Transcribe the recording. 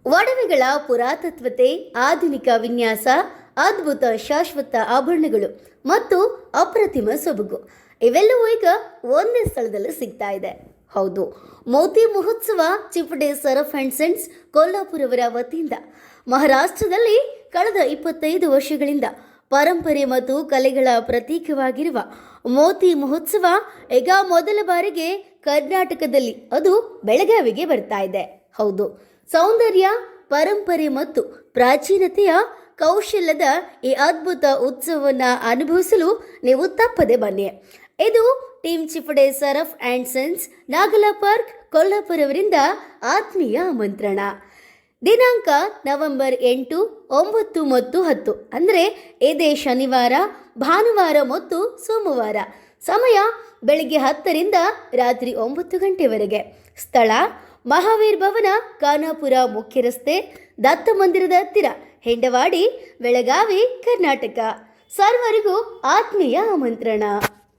ಒಡವೆಗಳ ಪುರಾತತ್ವತೆ, ಆಧುನಿಕ ವಿನ್ಯಾಸ, ಅದ್ಭುತ ಶಾಶ್ವತ ಆಭರಣಗಳು ಮತ್ತು ಅಪ್ರತಿಮ ಸೊಬಗು ಇವೆಲ್ಲವೂ ಈಗ ಒಂದೇ ಸ್ಥಳದಲ್ಲಿ ಸಿಗ್ತಾ ಇದೆ. ಹೌದು, ಮೋತಿ ಮಹೋತ್ಸವ ಚಿಫಡೆ ಸರಫ್ ಅಂಡ್ ಸನ್ಸ್ ಕೊಲ್ಲಾಪುರವರ ವತಿಯಿಂದ ಮಹಾರಾಷ್ಟ್ರದಲ್ಲಿ ಕಳೆದ 25 ವರ್ಷಗಳಿಂದ ಪರಂಪರೆ ಮತ್ತು ಕಲೆಗಳ ಪ್ರತೀಕವಾಗಿರುವ ಮೋತಿ ಮಹೋತ್ಸವ ಈಗ ಮೊದಲ ಬಾರಿಗೆ ಕರ್ನಾಟಕದಲ್ಲಿ, ಅದು ಬೆಳಗಾವಿಗೆ ಬರ್ತಾ ಇದೆ. ಹೌದು, ಸೌಂದರ್ಯ, ಪರಂಪರೆ ಮತ್ತು ಪ್ರಾಚೀನತೆಯ ಕೌಶಲ್ಯದ ಈ ಅದ್ಭುತ ಉತ್ಸವವನ್ನು ಅನುಭವಿಸಲು ನೀವು ತಪ್ಪದೆ ಬನ್ನಿ. ಇದು team Chiphade Saraf and sons Nagala park ಕೊಲ್ಲಾಪುರವರಿಂದ ಆತ್ಮೀಯ ಆಮಂತ್ರಣ. ದಿನಾಂಕ ನವೆಂಬರ್ 8, 9 ಮತ್ತು 10 ಅಂದರೆ ಇದೇ ಶನಿವಾರ, ಭಾನುವಾರ ಮತ್ತು ಸೋಮವಾರ. ಸಮಯ ಬೆಳಿಗ್ಗೆ 10ರಿಂದ ರಾತ್ರಿ 9 ಗಂಟೆವರೆಗೆ. ಸ್ಥಳ ಮಹಾವೀರ್ ಭವನ, ಖಾನಾಪುರ ಮುಖ್ಯ ರಸ್ತೆ, ದತ್ತ ಮಂದಿರದ ಹತ್ತಿರ, ಹೆಂಡವಾಡಿ, ಬೆಳಗಾವಿ, ಕರ್ನಾಟಕ. ಸರ್ವರಿಗೂ ಆತ್ಮೀಯ ಆಮಂತ್ರಣ.